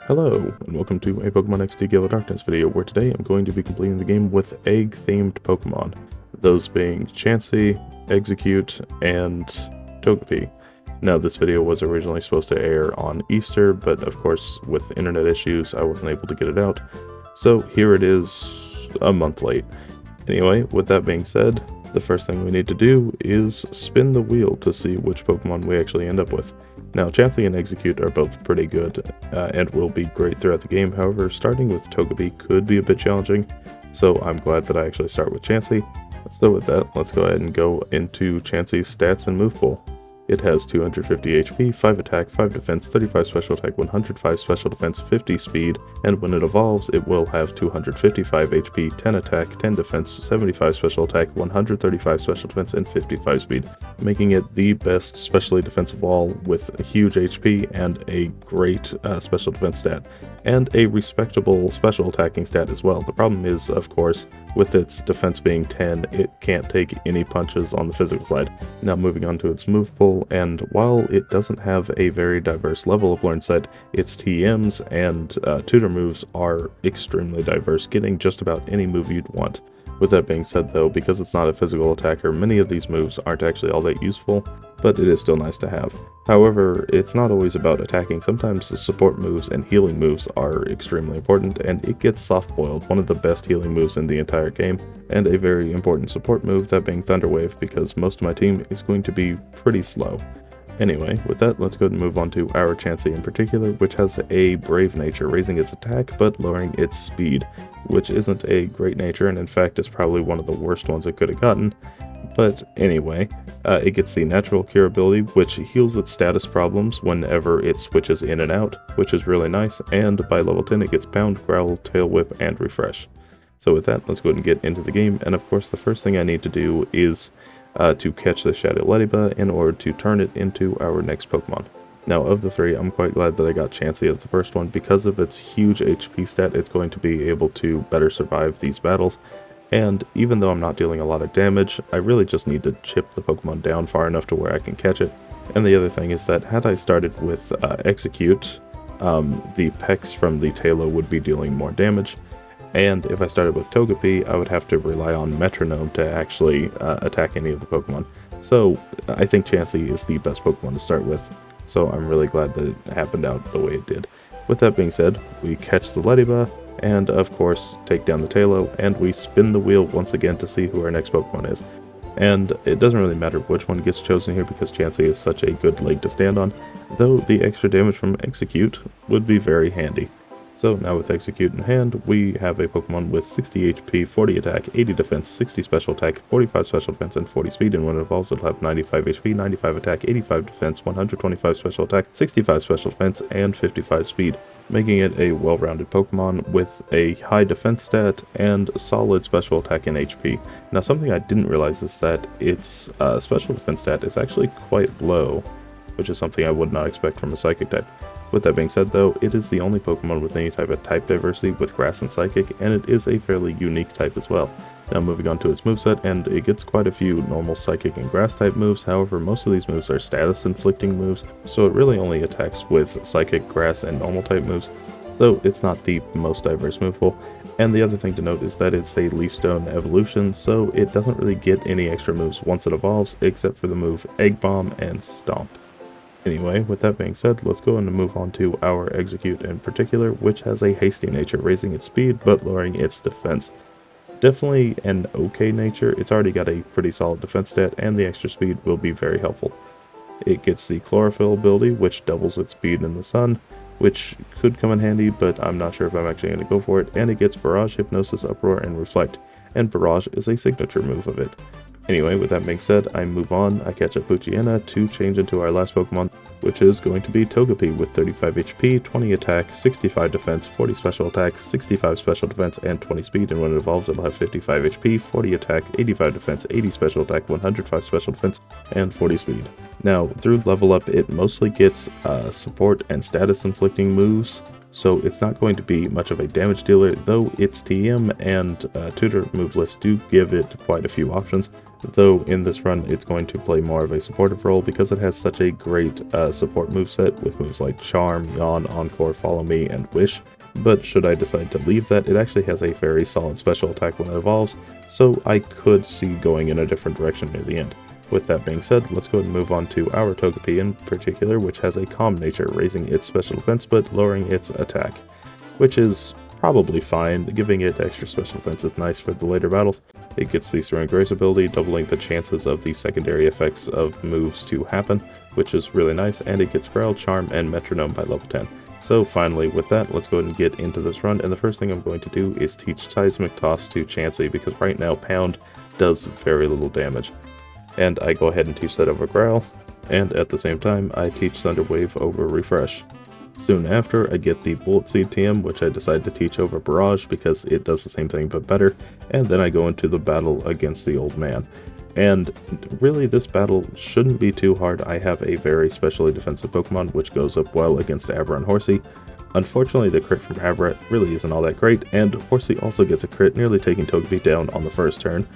Hello, and welcome to a Pokemon XD Gale of Darkness video, where today I'm going to be completing the game with egg-themed Pokemon, those being Chansey, Exeggutor, and Togepi. Now, this video was originally supposed to air on Easter, but of course, with internet issues, I wasn't able to get it out, so here it is a month late. Anyway, with that being said, the first thing we need to do is spin the wheel to see which Pokemon we actually end up with. Now, Chansey and Exeggutor are both pretty good, and will be great throughout the game. However, starting with Togepi could be a bit challenging, so I'm glad that I actually start with Chansey. So with that, let's go ahead and go into Chansey's stats and move pool. It has 250 HP, 5 attack, 5 defense, 35 special attack, 105 special defense, 50 speed, and when it evolves, it will have 255 HP, 10 attack, 10 defense, 75 special attack, 135 special defense, and 55 speed, making it the best specially defensive wall with a huge HP and a great special defense stat, and a respectable special attacking stat as well. The problem is, of course, with its defense being 10, it can't take any punches on the physical side. Now moving on to its move pool, and while it doesn't have a very diverse level of learn set, its TMs and tutor moves are extremely diverse, getting just about any move you'd want. With that being said though, because it's not a physical attacker, many of these moves aren't actually all that useful, but it is still nice to have. However, it's not always about attacking. Sometimes the support moves and healing moves are extremely important, and it gets Soft Boiled, one of the best healing moves in the entire game, and a very important support move, that being Thunder Wave, because most of my team is going to be pretty slow. Anyway, with that, let's go ahead and move on to our Chansey in particular, which has a Brave nature, raising its attack but lowering its speed, which isn't a great nature, and in fact is probably one of the worst ones it could have gotten. But anyway, it gets the Natural Cure ability, which heals its status problems whenever it switches in and out, which is really nice, and by level 10 it gets Pound, Growl, Tail Whip, and Refresh. So with that, let's go ahead and get into the game, and of course the first thing I need to do is to catch the Shadow Ladybug in order to turn it into our next Pokemon. Now, of the three, I'm quite glad that I got Chansey as the first one. Because of its huge HP stat, it's going to be able to better survive these battles, and even though I'm not dealing a lot of damage, I really just need to chip the Pokemon down far enough to where I can catch it. And the other thing is that had I started with Exeggutor, the Pex from the Tailo would be dealing more damage, and if I started with Togepi, I would have to rely on Metronome to actually attack any of the Pokemon. So I think Chansey is the best Pokemon to start with, so I'm really glad that it happened out the way it did. With that being said, we catch the Ladybug, and of course take down the Tailo, and we spin the wheel once again to see who our next Pokemon is. And it doesn't really matter which one gets chosen here because Chansey is such a good leg to stand on, though the extra damage from Exeggutor would be very handy. So now with Exeggutor in hand, we have a Pokemon with 60 HP, 40 attack, 80 defense, 60 special attack, 45 special defense, and 40 speed, and when it evolves it'll have 95 HP, 95 attack, 85 defense, 125 special attack, 65 special defense, and 55 speed, making it a well-rounded Pokemon with a high defense stat and solid special attack and HP. Now something I didn't realize is that its special defense stat is actually quite low, which is something I would not expect from a Psychic type. With that being said though, it is the only Pokemon with any type of type diversity with Grass and Psychic, and it is a fairly unique type as well. Now moving on to its moveset, and it gets quite a few normal Psychic and Grass type moves. However, most of these moves are status inflicting moves, so it really only attacks with Psychic, Grass, and normal type moves, so it's not the most diverse move pool. And the other thing to note is that it's a Leaf Stone evolution, so it doesn't really get any extra moves once it evolves, except for the move Egg Bomb and Stomp. Anyway, with that being said, let's go and move on to our Exeggutor in particular, which has a hasty nature, raising its speed but lowering its defense. Definitely an okay nature. It's already got a pretty solid defense stat, and the extra speed will be very helpful. It gets the Chlorophyll ability, which doubles its speed in the sun, which could come in handy, but I'm not sure if I'm actually going to go for it, and it gets Barrage, Hypnosis, Uproar, and Reflect, and Barrage is a signature move of it. Anyway, with that being said, I move on, I catch up Poochyena to change into our last Pokemon, which is going to be Togepi with 35 HP, 20 attack, 65 defense, 40 special attack, 65 special defense, and 20 speed, and when it evolves it'll have 55 HP, 40 attack, 85 defense, 80 special attack, 105 special defense, and 40 speed. Now, through level up, it mostly gets support and status inflicting moves, so it's not going to be much of a damage dealer, though its TM and tutor move list do give it quite a few options. though in this run it's going to play more of a supportive role because it has such a great support moveset with moves like Charm, Yawn, Encore, Follow Me, and Wish. But should I decide to leave that, it actually has a very solid special attack when it evolves, so I could see going in a different direction near the end. With that being said, let's go ahead and move on to our Togepi in particular, which has a calm nature, raising its special defense but lowering its attack, which is probably fine. Giving it extra special defense is nice for the later battles. It gets the Surround Grace ability, doubling the chances of the secondary effects of moves to happen, which is really nice, and it gets Growl, Charm, and Metronome by level 10. So finally, with that, let's go ahead and get into this run, and the first thing I'm going to do is teach Seismic Toss to Chansey, because right now Pound does very little damage. And I go ahead and teach that over Growl, and at the same time, I teach Thunder Wave over Refresh. Soon after, I get the Bullet Seed TM, which I decide to teach over Barrage because it does the same thing but better, and then I go into the battle against the Old Man. And really, this battle shouldn't be too hard. I have a very specially defensive Pokemon, which goes up well against Abra and Horsey. Unfortunately, the crit from Abra really isn't all that great, and Horsey also gets a crit, nearly taking Togepi down on the first turn,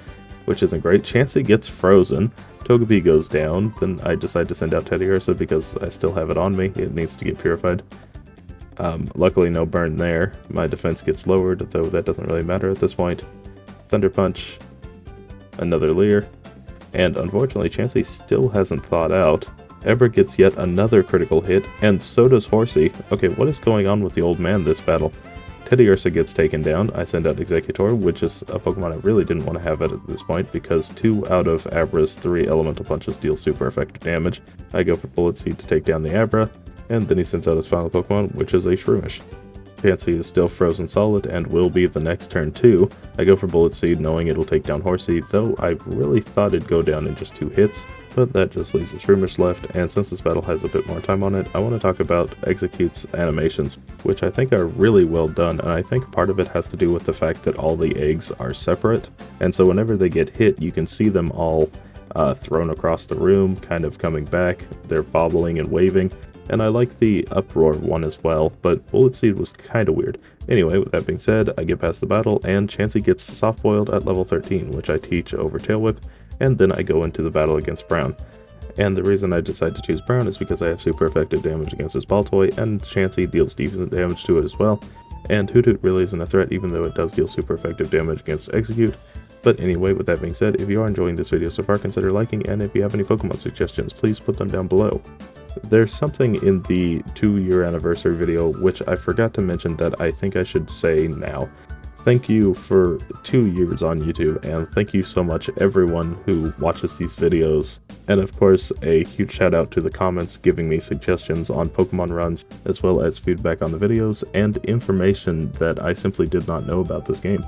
which isn't great. Chansey gets frozen, Togepi goes down, then I decide to send out Teddiursa because I still have it on me. It needs to get purified. Luckily, no burn there. My defense gets lowered, though that doesn't really matter at this point. Thunder Punch, another Leer. And unfortunately, Chansey still hasn't thawed out. Abra gets yet another critical hit, and so does Horsey. Okay, what is going on with the Old Man this battle? Teddiursa gets taken down. I send out Exeggutor, which is a Pokemon I really didn't want to have at this point, because 2 out of Abra's 3 Elemental Punches deal super effective damage. I go for Bullet Seed to take down the Abra, and then he sends out his final Pokemon, which is a Shroomish. Chansey is still frozen solid and will be the next turn too. I go for Bullet Seed knowing it'll take down Horsey, though I really thought it'd go down in just 2 hits, but that just leaves the Shroomish left, and since this battle has a bit more time on it, I want to talk about Exeggutor's animations, which I think are really well done, and I think part of it has to do with the fact that all the eggs are separate, and so whenever they get hit, you can see them all thrown across the room, kind of coming back. They're bobbling and waving. And I like the Uproar one as well, but Bullet Seed was kinda weird. Anyway, with that being said, I get past the battle, and Chansey gets Soft Boiled at level 13, which I teach over Tail Whip, and then I go into the battle against Brown. And the reason I decide to choose Brown is because I have super effective damage against his Baltoy, and Chansey deals decent damage to it as well. And Hoothoot really isn't a threat, even though it does deal super effective damage against Exeggute. But anyway, with that being said, if you are enjoying this video so far, consider liking, and if you have any Pokemon suggestions, please put them down below. There's something in the 2-year anniversary video which I forgot to mention that I think I should say now. Thank you for 2 years on YouTube, and thank you so much everyone who watches these videos. And of course, a huge shout out to the comments giving me suggestions on Pokemon runs, as well as feedback on the videos, and information that I simply did not know about this game.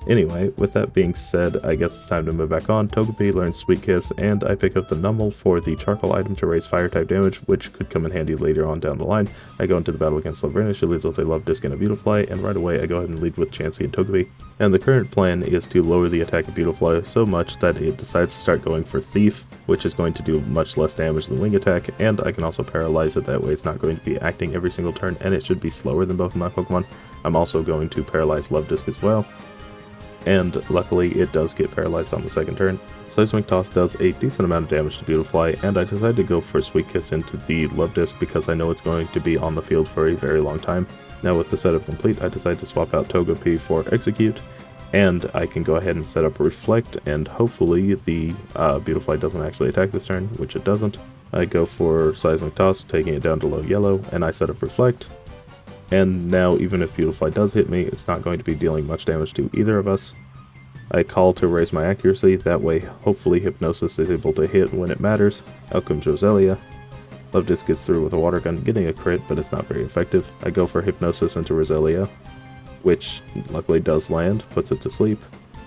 Anyway, with that being said, I guess it's time to move back on. Togepi learns Sweet Kiss, and I pick up the Numble for the Charcoal item to raise Fire-type damage, which could come in handy later on down the line. I go into the battle against Laverna. She leads with a Love Disc and a Beautifly, and right away I go ahead and lead with Chansey and Togepi. And the current plan is to lower the attack of Beautifly so much that it decides to start going for Thief, which is going to do much less damage than Wing Attack, and I can also paralyze it. That way it's not going to be acting every single turn, and it should be slower than both of my Pokemon. I'm also going to paralyze Love Disc as well. And luckily it does get paralyzed on the second turn. Seismic Toss does a decent amount of damage to Beautifly, and I decide to go for Sweet Kiss into the Love Disc because I know it's going to be on the field for a very long time. Now with the setup complete, I decide to swap out Togepi for Exeggute, and I can go ahead and set up Reflect, and hopefully the Beautifly doesn't actually attack this turn, which it doesn't. I go for Seismic Toss, taking it down to low yellow, and I set up Reflect. And now, even if Beautifly does hit me, it's not going to be dealing much damage to either of us. I call to raise my accuracy, that way hopefully Hypnosis is able to hit when it matters. Out comes Roselia. Love Disc gets through with a Water Gun, getting a crit, but it's not very effective. I go for Hypnosis into Roselia, which luckily does land, puts it to sleep.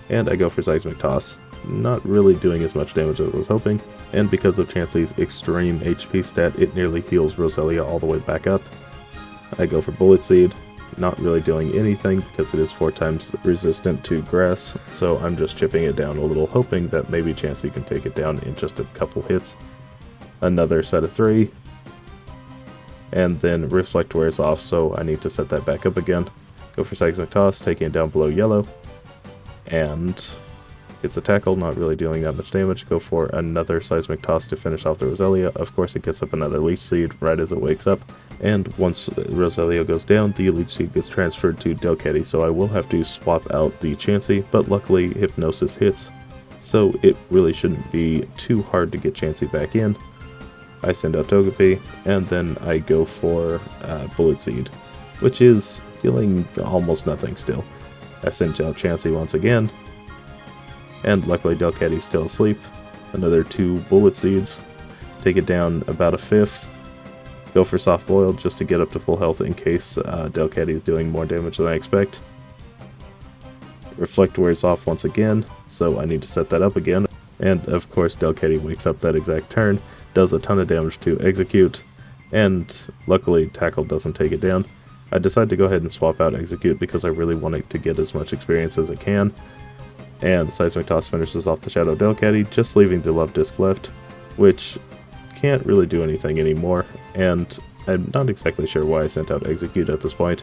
And I go for Seismic Toss, not really doing as much damage as I was hoping. And because of Chansey's extreme HP stat, it nearly heals Roselia all the way back up. I go for Bullet Seed, not really doing anything because it is 4 times resistant to grass, so I'm just chipping it down a little, hoping that maybe Chansey can take it down in just a couple hits. Another set of 3, and then Reflect wears off, so I need to set that back up again. Go for Seismic Toss, taking it down below yellow, and Hits a tackle, not really dealing that much damage. Go for another Seismic Toss to finish off the Roselia. Of course, it gets up another Leech Seed right as it wakes up. And once Roselia goes down, the Leech Seed gets transferred to Delcatty, so I will have to swap out the Chansey, but luckily Hypnosis hits, so it really shouldn't be too hard to get Chansey back in. I send out Togepi, and then I go for Bullet Seed, which is dealing almost nothing still. I send out Chansey once again, and luckily Delcatty's still asleep. Another 2 Bullet Seeds, take it down about a fifth. Go for Soft Boil just to get up to full health in case Delcatty is doing more damage than I expect. Reflect wears off once again, so I need to set that up again. And of course Delcatty wakes up that exact turn, does a ton of damage to Execute, and luckily Tackle doesn't take it down. I decide to go ahead and swap out Execute because I really want it to get as much experience as it can. And Seismic Toss finishes off the Shadow Delcatty, just leaving the Love Disc left, which can't really do anything anymore, and I'm not exactly sure why I sent out Execute at this point,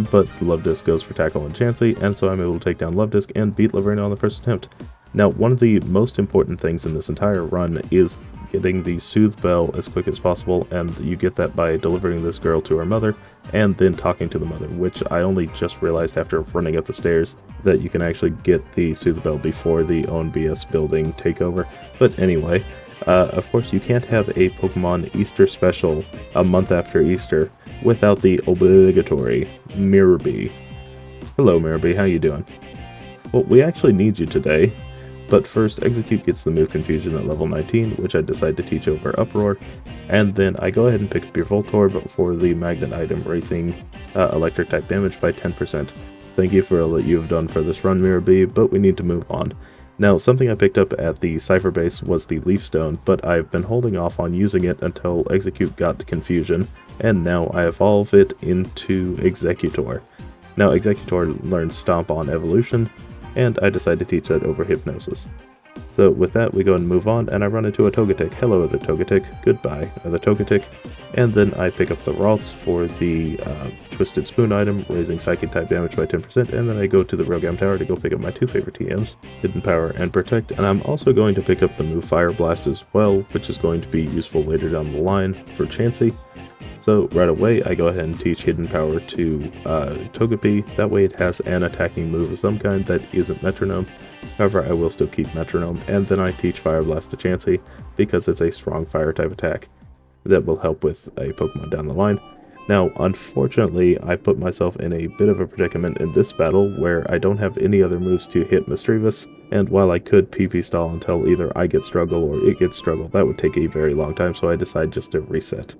but Love Disc goes for Tackle and Chansey, and so I'm able to take down Love Disc and beat Laverna on the first attempt. Now, one of the most important things in this entire run is getting the Soothe Bell as quick as possible, and you get that by delivering this girl to her mother, and then talking to the mother, which I only just realized after running up the stairs, that you can actually get the Soothe Bell before the Own BS building takeover. But anyway, of course you can't have a Pokemon Easter special a month after Easter without the obligatory Mirror Bee. Hello Mirror Bee, how you doing? Well, we actually need you today. But first, Execute gets the move Confusion at level 19, which I decide to teach over Uproar, and then I go ahead and pick up your Voltorb for the Magnet item, raising Electric type damage by 10%. Thank you for all that you have done for this run, Mirror Bee, but we need to move on. Now, something I picked up at the Cypher base was the Leaf Stone, but I've been holding off on using it until Execute got Confusion, and now I evolve it into Exeggutor. Now, Exeggutor learns Stomp on Evolution, and I decide to teach that over Hypnosis. So with that, we go and move on, and I run into a Togetic. Hello, other Togetic. Goodbye, other Togetic. And then I pick up the Ralts for the Twisted Spoon item, raising Psychic type damage by 10%, and then I go to the Rogam Tower to go pick up my 2 favorite TMs, Hidden Power and Protect, and I'm also going to pick up the move Fire Blast as well, which is going to be useful later down the line for Chansey. So right away, I go ahead and teach Hidden Power to Togepi. That way it has an attacking move of some kind that isn't Metronome. However, I will still keep Metronome, and then I teach Fire Blast to Chansey because it's a strong fire type attack that will help with a Pokemon down the line. Now, unfortunately, I put myself in a bit of a predicament in this battle where I don't have any other moves to hit Misdreavus, and while I could PP stall until either I get Struggle or it gets Struggle, that would take a very long time, so I decide just to reset.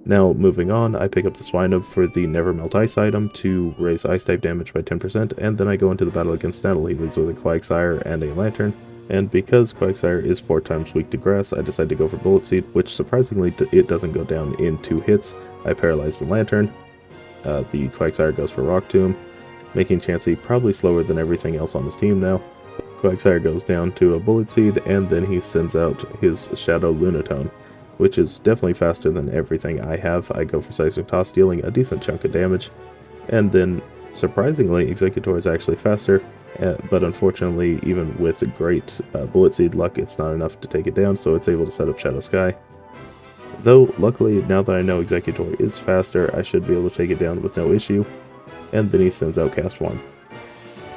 Now, moving on, I pick up the Swinub for the Never Melt Ice item to raise Ice-type damage by 10%, and then I go into the battle against Snettle. He leads with a Quagsire and a Lantern, and because Quagsire is 4 times weak to Grass, I decide to go for Bullet Seed, which surprisingly it doesn't go down in 2 hits. I paralyze the Lantern, the Quagsire goes for Rock Tomb, making Chansey probably slower than everything else on his team now. Quagsire goes down to a Bullet Seed, and then he sends out his Shadow Lunatone, which is definitely faster than everything I have. I go for Seismic Toss, dealing a decent chunk of damage, and then surprisingly Exeggutor is actually faster, but unfortunately even with great Bullet Seed luck it's not enough to take it down, so it's able to set up Shadow Sky. Though luckily now that I know Exeggutor is faster, I should be able to take it down with no issue, and then he sends out Castform.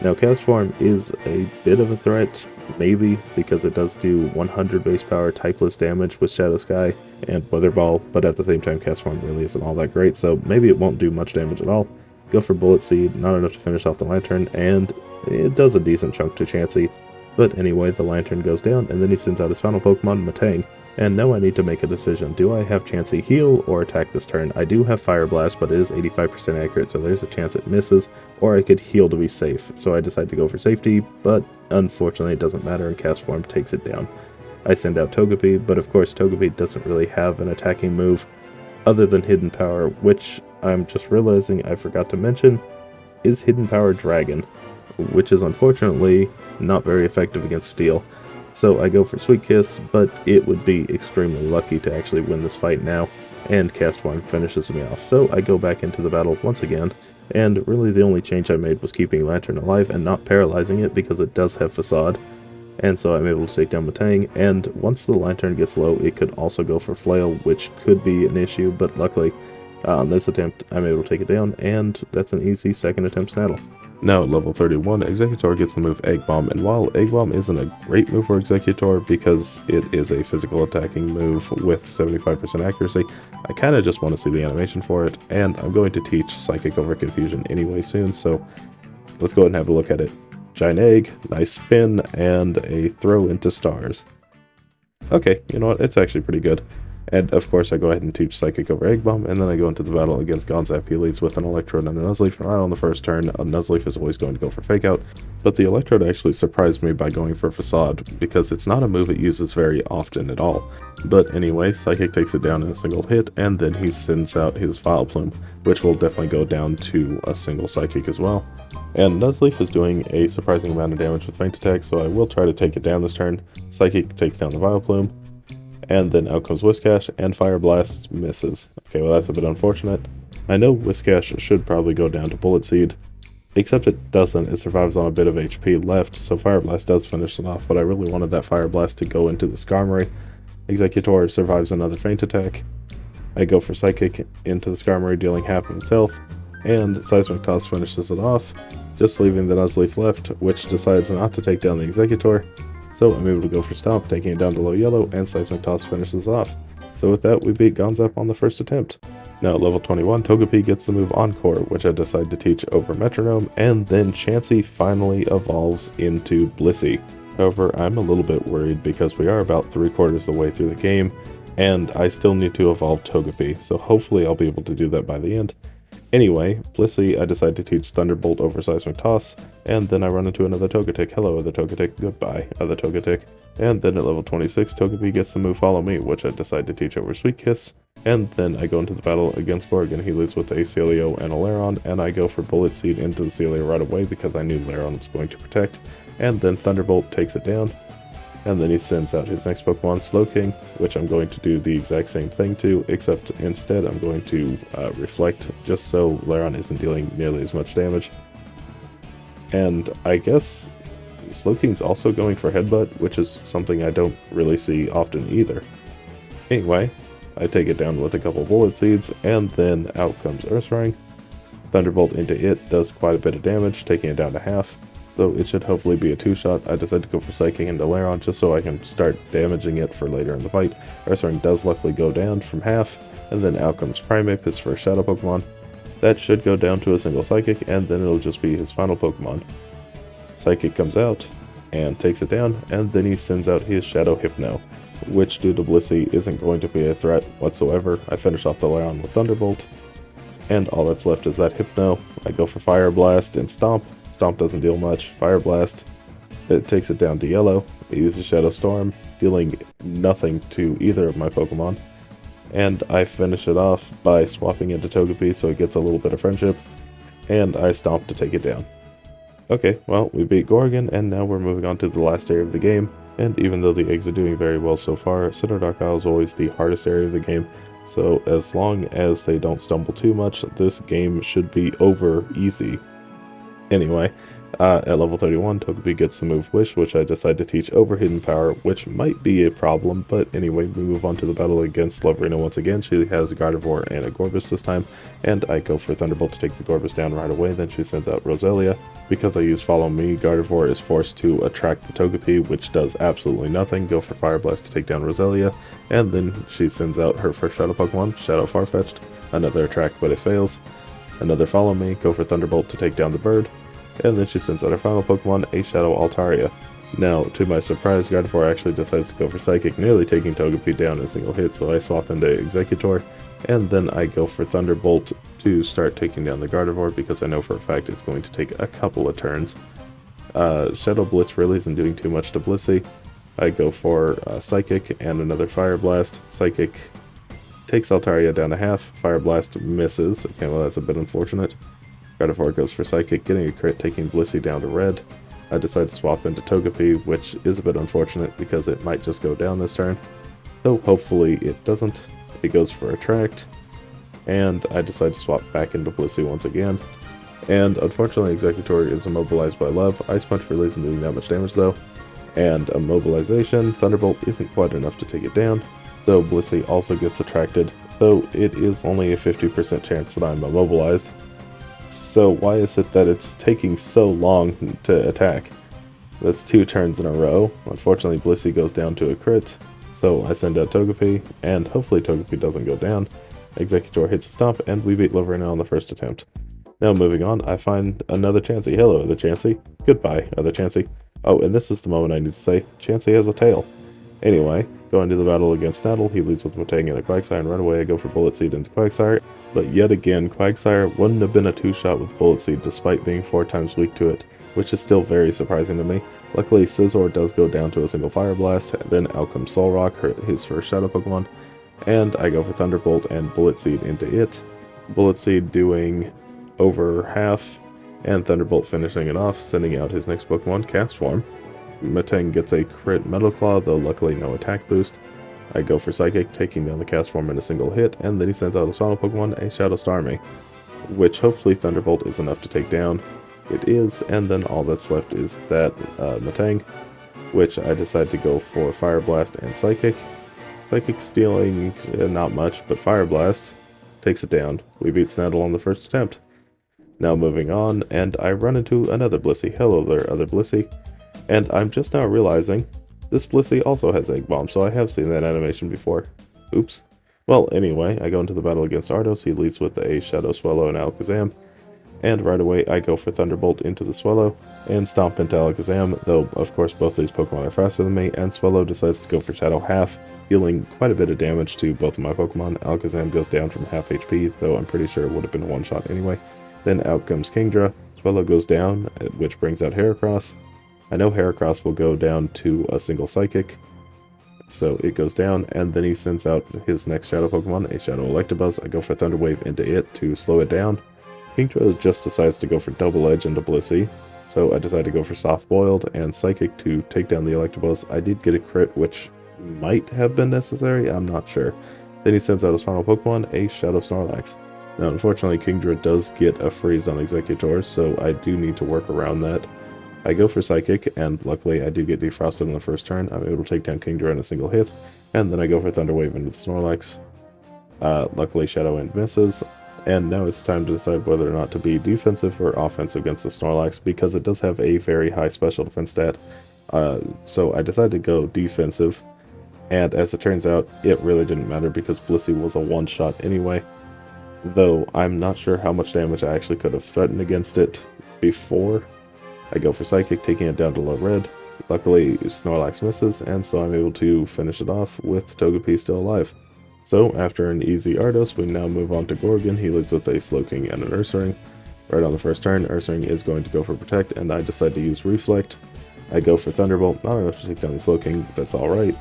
Now Castform is a bit of a threat, maybe, because it does do 100 base power typeless damage with Shadow Sky and Weather Ball, but at the same time Castform really isn't all that great, so maybe it won't do much damage at all. Go for Bullet Seed, not enough to finish off the Lantern, and it does a decent chunk to Chansey. But anyway, the Lantern goes down, and then he sends out his final Pokemon, Matang. And now I need to make a decision. Do I have Chansey heal or attack this turn? I do have Fire Blast, but it is 85% accurate, so there's a chance it misses, or I could heal to be safe. So I decide to go for safety, but unfortunately it doesn't matter, and Castform takes it down. I send out Togepi, but of course Togepi doesn't really have an attacking move other than Hidden Power, which I'm just realizing I forgot to mention is Hidden Power Dragon, which is unfortunately not very effective against Steel. So I go for Sweet Kiss, but it would be extremely lucky to actually win this fight now, and Castform finishes me off. So I go back into the battle once again, and really the only change I made was keeping Lantern alive and not paralyzing it because it does have Facade. and so I'm able to take down Matang, and once the line turn gets low, it could also go for Flail, which could be an issue, but luckily on this attempt, I'm able to take it down, and that's an easy second attempt Snaddle. Now at level 31, Exeggutor gets the move Egg Bomb, and while Egg Bomb isn't a great move for Exeggutor because it is a physical attacking move with 75% accuracy, I kind of just want to see the animation for it, and I'm going to teach Psychic over Confusion anyway soon, so let's go ahead and have a look at it. Giant Egg, nice spin, and a throw into stars. Okay, you know what, it's actually pretty good. And of course I go ahead and teach Psychic over Egg Bomb, and then I go into the battle against Gonzap. He leads with an Electrode and a Nuzleaf. Right on the first turn, a Nuzleaf is always going to go for Fake Out, but the Electrode actually surprised me by going for Facade, because it's not a move it uses very often at all. But anyway, Psychic takes it down in a single hit, and then he sends out his Vileplume, which will definitely go down to a single Psychic as well. And Nuzleaf is doing a surprising amount of damage with Feint Attack, so I will try to take it down this turn. Psychic takes down the Vileplume, and then out comes Whiscash, and Fire Blast misses. Okay, well that's a bit unfortunate. I know Whiscash should probably go down to Bullet Seed, except it doesn't. It survives on a bit of HP left, so Fire Blast does finish it off, but I really wanted that Fire Blast to go into the Skarmory. Exeggutor survives another Feint Attack. I go for Psychic into the Skarmory, dealing half of its health, and Seismic Toss finishes it off, just leaving the Nuzleaf left, which decides not to take down the Exeggutor. So I'm able to go for Stomp, taking it down to low yellow, and Seismic Toss finishes off. So with that, we beat Gonzap on the first attempt. Now at level 21, Togepi gets the move Encore, which I decide to teach over Metronome, and then Chansey finally evolves into Blissey. However, I'm a little bit worried because we are about 3/4 the way through the game, and I still need to evolve Togepi, so hopefully I'll be able to do that by the end. Anyway, Blissey, I decide to teach Thunderbolt over Seismic Toss, and then I run into another Togetic. Hello, other Togetic. Goodbye, other Togetic. And then at level 26, Togepi gets the move Follow Me, which I decide to teach over Sweet Kiss. And then I go into the battle against Gorgon. He leads with a Celio and a Lairon, and I go for Bullet Seed into the Celio right away because I knew Lairon was going to protect. And then Thunderbolt takes it down. And then he sends out his next Pokemon, Slowking, which I'm going to do the exact same thing to, except instead I'm going to Reflect, just so Lairon isn't dealing nearly as much damage. And I guess Slowking's also going for Headbutt, which is something I don't really see often either. Anyway, I take it down with a couple Bullet Seeds, and then out comes Earthring. Thunderbolt into it does quite a bit of damage, taking it down to half. Though it should hopefully be a 2-shot, I decide to go for Psychic into Lairon just so I can start damaging it for later in the fight. Earthring does luckily go down from half, and then out comes Primeape, his first Shadow Pokemon. That should go down to a single Psychic, and then it'll just be his final Pokemon. Psychic comes out, and takes it down, and then he sends out his Shadow Hypno, which due to Blissey isn't going to be a threat whatsoever. I finish off the Lairon with Thunderbolt, and all that's left is that Hypno. I go for Fire Blast and Stomp. Stomp doesn't deal much. Fire Blast, it takes it down to yellow. It uses Shadow Storm, dealing nothing to either of my Pokemon. And I finish it off by swapping into Togepi so it gets a little bit of friendship. And I Stomp to take it down. Okay, well, we beat Gorgon, and now we're moving on to the last area of the game. And even though the eggs are doing very well so far, Sinnoh Dark Isle is always the hardest area of the game. So as long as they don't stumble too much, this game should be over easy. Anyway, at level 31, Togepi gets the move Wish, which I decide to teach over Hidden Power, which might be a problem, but anyway, we move on to the battle against Lovrina once again. She has a Gardevoir and a Gorbis this time, and I go for Thunderbolt to take the Gorbis down right away. Then she sends out Roselia. Because I use Follow Me, Gardevoir is forced to attract the Togepi, which does absolutely nothing. Go for Fire Blast to take down Roselia, and then she sends out her first Shadow Pokemon, Shadow Farfetch'd. Another attract, but it fails. Another Follow Me, go for Thunderbolt to take down the bird, and then she sends out her final Pokemon, a Shadow Altaria. Now, to my surprise, Gardevoir actually decides to go for Psychic, nearly taking Togepi down in a single hit, so I swap into Exeggutor, and then I go for Thunderbolt to start taking down the Gardevoir, because I know for a fact it's going to take a couple of turns. Shadow Blitz really isn't doing too much to Blissey. I go for Psychic and another Fire Blast. Psychic takes Altaria down to half, Fire Blast misses. Okay, well that's a bit unfortunate. Gardevoir goes for Psychic, getting a crit, taking Blissey down to red. I decide to swap into Togepi, which is a bit unfortunate because it might just go down this turn. Though hopefully it doesn't. It goes for Attract, and I decide to swap back into Blissey once again. And unfortunately Exeggutor is immobilized by Love. Ice Punch really isn't doing that much damage though. and Immobilization. Thunderbolt isn't quite enough to take it down, so Blissey also gets attracted, though it is only a 50% chance that I'm immobilized. So why is it that it's taking so long to attack? That's 2 turns in a row. Unfortunately, Blissey goes down to a crit, so I send out Togepi, and hopefully Togepi doesn't go down. Exeggutor hits a stomp, and we beat Liverina on the first attempt. Now moving on, I find another Chansey. Hello, other Chansey. Goodbye, other Chansey. Oh, and this is the moment I need to say, Chansey has a tail. Anyway, going to the battle against Snaddle, he leads with Metang and a Quagsire, and right away I go for Bullet Seed into Quagsire. But yet again, Quagsire wouldn't have been a 2-shot with Bullet Seed despite being 4 times weak to it, which is still very surprising to me. Luckily, Scizor does go down to a single Fire Blast, then out comes Solrock, his first Shadow Pokemon, and I go for Thunderbolt and Bullet Seed into it. Bullet Seed doing over half, and Thunderbolt finishing it off, sending out his next Pokemon, Castform. Metang gets a crit Metal Claw, though luckily no attack boost. I go for Psychic, taking down the Castform in a single hit, and then he sends out his final Pokemon, a Shadow Starmie, which hopefully Thunderbolt is enough to take down. It is, and then all that's left is that Metang, which I decide to go for Fire Blast and Psychic. Psychic stealing not much, but Fire Blast takes it down. We beat Snaddle on the first attempt. Now moving on, and I run into another Blissey. Hello there, other Blissey. And I'm just now realizing this Blissey also has Egg Bomb, so I have seen that animation before. Oops. Well, anyway, I go into the battle against Ardos. He leads with a Shadow Swallow and Alakazam. And right away, I go for Thunderbolt into the Swallow and Stomp into Alakazam, though of course both these Pokemon are faster than me, and Swallow decides to go for Shadow Half, dealing quite a bit of damage to both of my Pokemon. Alakazam goes down from half HP, though I'm pretty sure it would have been a one-shot anyway. Then out comes Kingdra. Swallow goes down, which brings out Heracross. I know Heracross will go down to a single Psychic, so it goes down, and then he sends out his next Shadow Pokemon, a Shadow Electabuzz. I go for Thunder Wave into it to slow it down. Kingdra just decides to go for Double Edge into Blissey, so I decide to go for Soft Boiled and Psychic to take down the Electabuzz. I did get a crit, which might have been necessary, I'm not sure. Then he sends out his final Pokemon, a Shadow Snorlax. Now unfortunately Kingdra does get a freeze on Exeggutor, so I do need to work around that. I go for Psychic, and luckily I do get defrosted on the first turn. I'm able to take down Kingdra in a single hit, and then I go for Thunder Wave into the Snorlax. Luckily Shadow End misses, and now it's time to decide whether or not to be defensive or offensive against the Snorlax, because it does have a very high special defense stat. So I decided to go defensive, and as it turns out, it really didn't matter because Blissey was a one-shot anyway. Though I'm not sure how much damage I actually could have threatened against it before. I go for Psychic, taking it down to low red. Luckily, Snorlax misses, and so I'm able to finish it off with Togepi still alive. So, after an easy Ardos, we now move on to Gorgon. He leads with a Slowking and an Ursaring. Right on the first turn, Ursaring is going to go for Protect, and I decide to use Reflect. I go for Thunderbolt, not enough to take down the Slowking, but that's alright.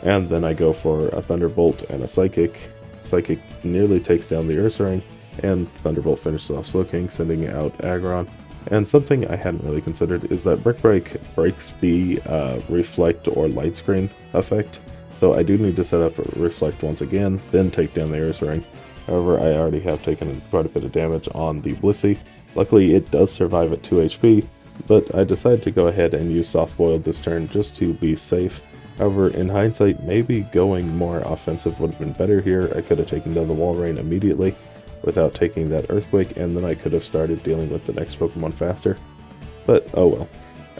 And then I go for a Thunderbolt and a Psychic. Psychic nearly takes down the Ursaring, and Thunderbolt finishes off Slowking, sending out Aggron. And something I hadn't really considered is that Brick Break breaks the Reflect or Light Screen effect, so I do need to set up a Reflect once again, then take down the Ursaring. However, I already have taken quite a bit of damage on the Blissey. Luckily, it does survive at 2 HP, but I decided to go ahead and use Soft Boiled this turn just to be safe. However, in hindsight, maybe going more offensive would have been better here. I could have taken down the Walrein immediately without taking that Earthquake, and then I could have started dealing with the next Pokemon faster. But, oh well.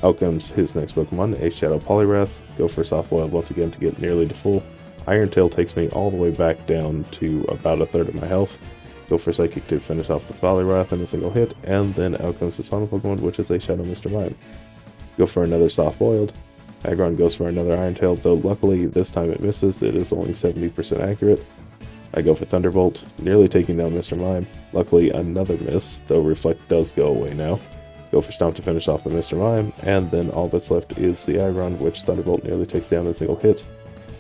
Out comes his next Pokemon, a Shadow Poliwrath. Go for Soft Boiled once again to get nearly to full. Iron Tail takes me all the way back down to about a third of my health. Go for Psychic to finish off the Poliwrath in a single hit, and then out comes his final Pokemon, which is a Shadow Mr. Mime. Go for another Soft Boiled. Aggron goes for another Iron Tail, though luckily this time it misses. It is only 70% accurate. I go for Thunderbolt, nearly taking down Mr. Mime. Luckily another miss, though Reflect does go away now. Go for Stomp to finish off the Mr. Mime, and then all that's left is the Aggron, which Thunderbolt nearly takes down in a single hit.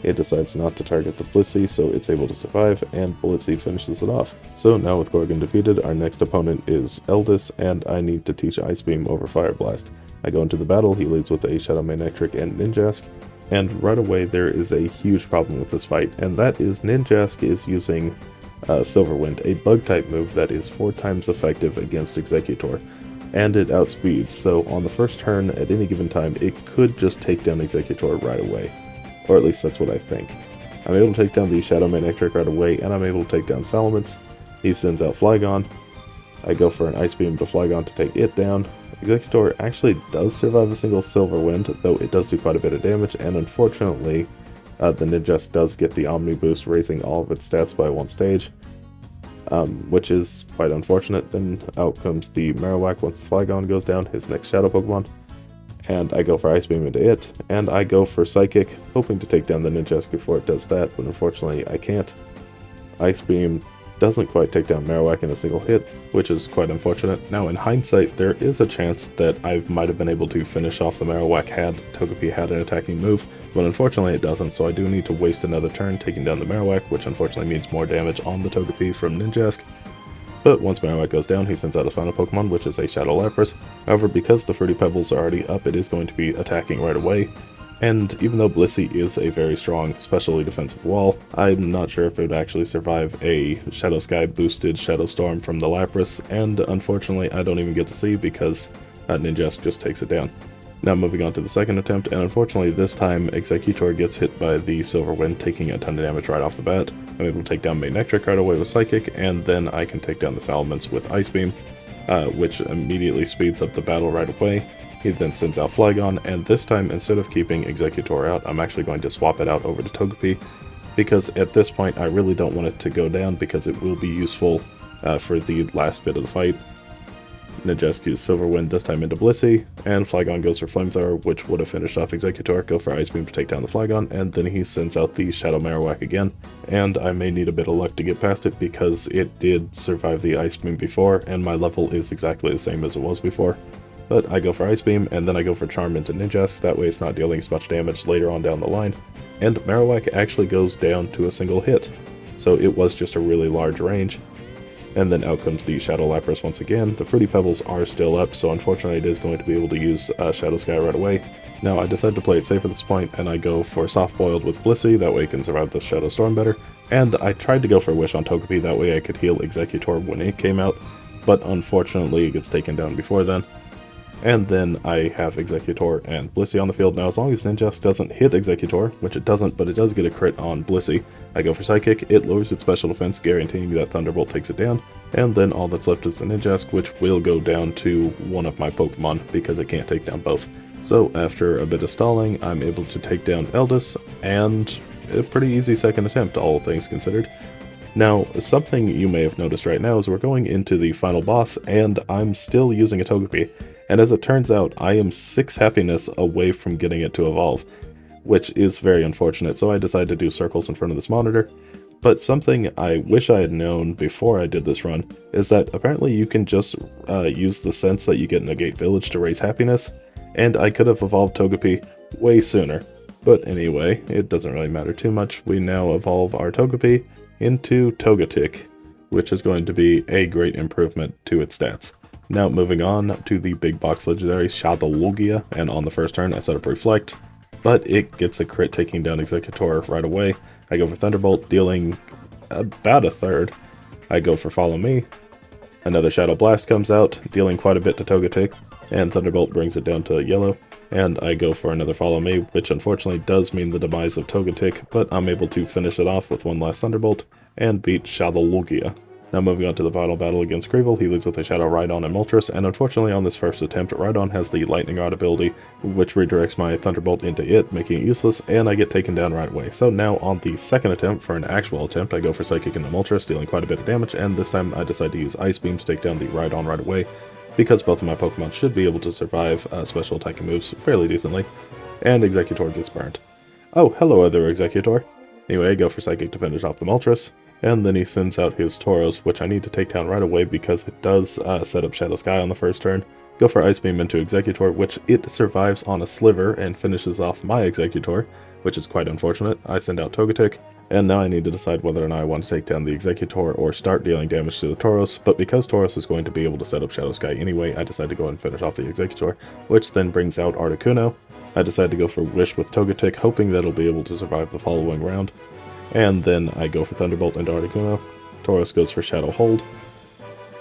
It decides not to target the Blissey, so it's able to survive, and Bullet Seed finishes it off. So now with Gorgon defeated, our next opponent is Eldis, and I need to teach Ice Beam over Fire Blast. I go into the battle, he leads with a Shadow Manectric and Ninjask, and right away there is a huge problem with this fight, and that is Ninjask is using Silver Wind, a bug type move that is 4 times effective against Exeggutor. and it outspeeds, so on the first turn at any given time it could just take down Exeggutor right away. Or at least that's what I think. I'm able to take down the Shadow Manectric right away, and I'm able to take down Salamence. He sends out Flygon. I go for an Ice Beam to Flygon to take it down. Exeggutor actually does survive a single Silver Wind, though it does do quite a bit of damage, and unfortunately, the Ninjask does get the Omni Boost, raising all of its stats by 1 stage, which is quite unfortunate. Then out comes the Marowak once the Flygon goes down, his next Shadow Pokemon, and I go for Ice Beam into it, and I go for Psychic, hoping to take down the Ninjask before it does that, but unfortunately I can't. Ice Beam doesn't quite take down Marowak in a single hit, which is quite unfortunate. Now in hindsight, there is a chance that I might have been able to finish off the Marowak had Togepi had an attacking move, but unfortunately it doesn't, so I do need to waste another turn taking down the Marowak, which unfortunately means more damage on the Togepi from Ninjask. But once Marowak goes down, he sends out his final Pokemon, which is a Shadow Lapras. However, because the Fruity Pebbles are already up, it is going to be attacking right away. And even though Blissey is a very strong, specially defensive wall, I'm not sure if it would actually survive a Shadow Sky boosted Shadow Storm from the Lapras, and unfortunately I don't even get to see because Ninjask just takes it down. Now moving on to the second attempt, and unfortunately this time Exeggutor gets hit by the Silver Wind, taking a ton of damage right off the bat. I'm able to take down Manectric right away with Psychic, and then I can take down the Salamence with Ice Beam, which immediately speeds up the battle right away. He then sends out Flygon, and this time instead of keeping Exeggutor out, I'm actually going to swap it out over to Togepi, because at this point I really don't want it to go down because it will be useful for the last bit of the fight. Ninjask uses Silver Wind this time into Blissey, and Flygon goes for Flamethrower, which would have finished off Exeggutor. Go for Ice Beam to take down the Flygon, and then he sends out the Shadow Marowak again, and I may need a bit of luck to get past it because it did survive the Ice Beam before, and my level is exactly the same as it was before. But I go for Ice Beam, and then I go for Charm into Ninjask, that way it's not dealing as much damage later on down the line, and Marowak actually goes down to a single hit, so it was just a really large range. And then out comes the Shadow Lapras once again. The Fruity Pebbles are still up, so unfortunately it is going to be able to use Shadow Sky right away. Now I decide to play it safe at this point, and I go for Soft Boiled with Blissey, that way it can survive the Shadow Storm better. And I tried to go for Wish on Togepi, that way I could heal Exeggutor when it came out, but unfortunately it gets taken down before then. And then I have Exeggutor and Blissey on the field. Now as long as Ninjask doesn't hit Exeggutor, which it doesn't, but it does get a crit on Blissey, I go for Psychic. It lowers its special defense, guaranteeing that Thunderbolt takes it down. And then all that's left is the Ninjask, which will go down to one of my Pokemon because it can't take down both. So after a bit of stalling, I'm able to take down Eldis, and a pretty easy second attempt, all things considered. Now, something you may have noticed right now is we're going into the final boss, and I'm still using a Togepi. And as it turns out, I am 6 happiness away from getting it to evolve, which is very unfortunate, so I decided to do circles in front of this monitor. But something I wish I had known before I did this run is that apparently you can just use the sense that you get in a Gate Village to raise happiness, and I could have evolved Togepi way sooner. But anyway, it doesn't really matter too much. We now evolve our Togepi into Togetic, which is going to be a great improvement to its stats. Now moving on to the big box legendary Shadowlogia, and on the first turn I set up Reflect, but it gets a crit taking down Exeggutor right away. I go for Thunderbolt, dealing about a third. I go for Follow Me. Another Shadow Blast comes out, dealing quite a bit to Togetic, and Thunderbolt brings it down to yellow. And I go for another Follow Me, which unfortunately does mean the demise of Togetic, but I'm able to finish it off with one last Thunderbolt and beat Shadowlogia. Now moving on to the final battle against Creevil, he leads with a Shadow Rhydon and Moltres, and unfortunately on this first attempt, Rhydon has the Lightning Rod ability, which redirects my Thunderbolt into it, making it useless, and I get taken down right away. So now on the second attempt, for an actual attempt, I go for Psychic into Moltres, dealing quite a bit of damage, and this time I decide to use Ice Beam to take down the Rhydon right away, because both of my Pokemon should be able to survive special attacking moves fairly decently, and Exeggutor gets burned. Oh, hello other Exeggutor! Anyway, I go for Psychic to finish off the Moltres, and then he sends out his Tauros, which I need to take down right away because it does set up Shadow Sky on the first turn. Go for Ice Beam into Exeggutor, which it survives on a sliver and finishes off my Exeggutor, which is quite unfortunate. I send out Togetic, and now I need to decide whether or not I want to take down the Exeggutor or start dealing damage to the Tauros, but because Tauros is going to be able to set up Shadow Sky anyway, I decide to go and finish off the Exeggutor, which then brings out Articuno. I decide to go for Wish with Togetic, hoping that it'll be able to survive the following round. And then I go for Thunderbolt into Articuno. Tauros goes for Shadow Hold.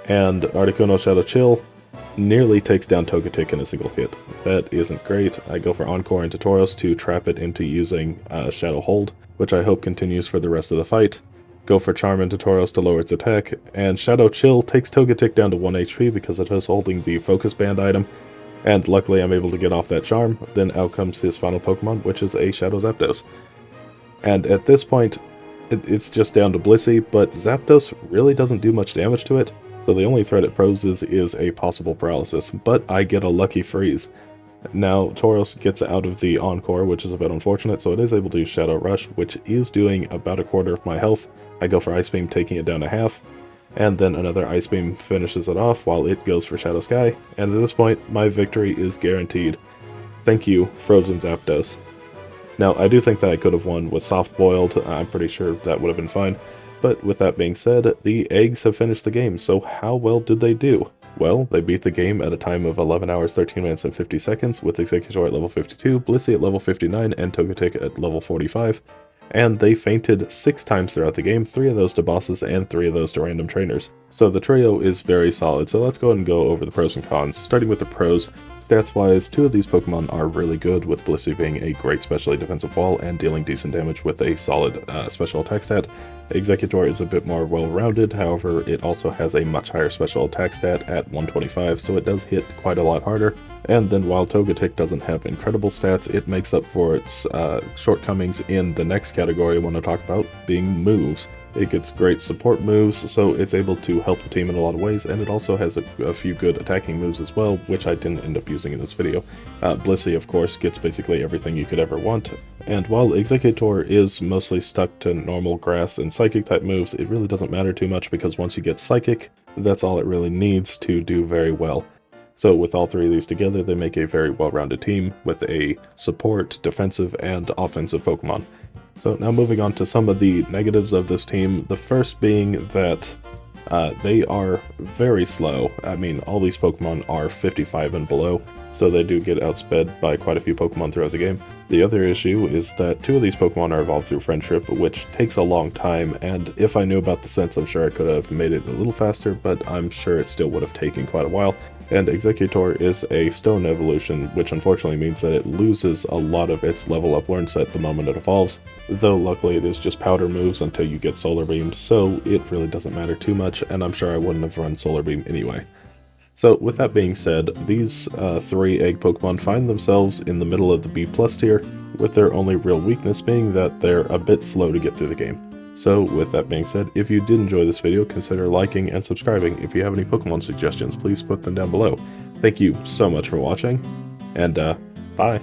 And Articuno Shadow Chill. nearly takes down Togetic in a single hit. That isn't great. I go for Encore and Tauros to trap it into using Shadow Hold, which I hope continues for the rest of the fight. Go for Charm and Tauros to lower its attack, and Shadow Chill takes Togetic down to 1 HP because it is holding the Focus Band item, and luckily I'm able to get off that Charm. Then out comes his final Pokemon, which is a Shadow Zapdos. And at this point, it's just down to Blissey, but Zapdos really doesn't do much damage to it, so the only threat it poses is a possible Paralysis, but I get a lucky freeze. Now, Tauros gets out of the Encore, which is a bit unfortunate, so it is able to use Shadow Rush, which is doing about 1/4 of my health. I go for Ice Beam, taking it down to half, and then another Ice Beam finishes it off while it goes for Shadow Sky, and at this point, my victory is guaranteed. Thank you, Frozen Zapdos. Now, I do think that I could have won with Soft Boiled. I'm pretty sure that would have been fine. But with that being said, the eggs have finished the game, so how well did they do? Well, they beat the game at a time of 11 hours, 13 minutes, and 50 seconds, with Exeggutor at level 52, Blissey at level 59, and Togetic at level 45. And they fainted 6 times throughout the game, 3 of those to bosses and 3 of those to random trainers. So the trio is very solid, so let's go ahead and go over the pros and cons. Starting with the pros, stats-wise, 2 of these Pokemon are really good, with Blissey being a great specially defensive wall and dealing decent damage with a solid special attack stat. Exeggutor is a bit more well-rounded, however it also has a much higher special attack stat at 125, so it does hit quite a lot harder. And then while Togetic doesn't have incredible stats, it makes up for its shortcomings in the next category I want to talk about, being moves. It gets great support moves, so it's able to help the team in a lot of ways, and it also has a few good attacking moves as well, which I didn't end up using in this video. Blissey, of course, gets basically everything you could ever want, and while Exeggutor is mostly stuck to normal grass and psychic type moves, it really doesn't matter too much because once you get psychic, that's all it really needs to do very well. So with all 3 of these together, they make a very well-rounded team with a support, defensive, and offensive Pokemon. So now moving on to some of the negatives of this team, the first being that they are very slow. I mean, all these Pokemon are 55 and below, so they do get outsped by quite a few Pokemon throughout the game. The other issue is that 2 of these Pokemon are evolved through friendship, which takes a long time, and if I knew about the sense, I'm sure I could have made it a little faster, but I'm sure it still would have taken quite a while. And Exeggutor is a stone evolution, which unfortunately means that it loses a lot of its level up learn set the moment it evolves, though luckily it is just powder moves until you get Solar Beam, so it really doesn't matter too much, and I'm sure I wouldn't have run Solar Beam anyway. So with that being said, these 3 egg Pokemon find themselves in the middle of the B+ tier, with their only real weakness being that they're a bit slow to get through the game. So with that being said, if you did enjoy this video, consider liking and subscribing. If you have any Pokemon suggestions, please put them down below. Thank you so much for watching, and bye!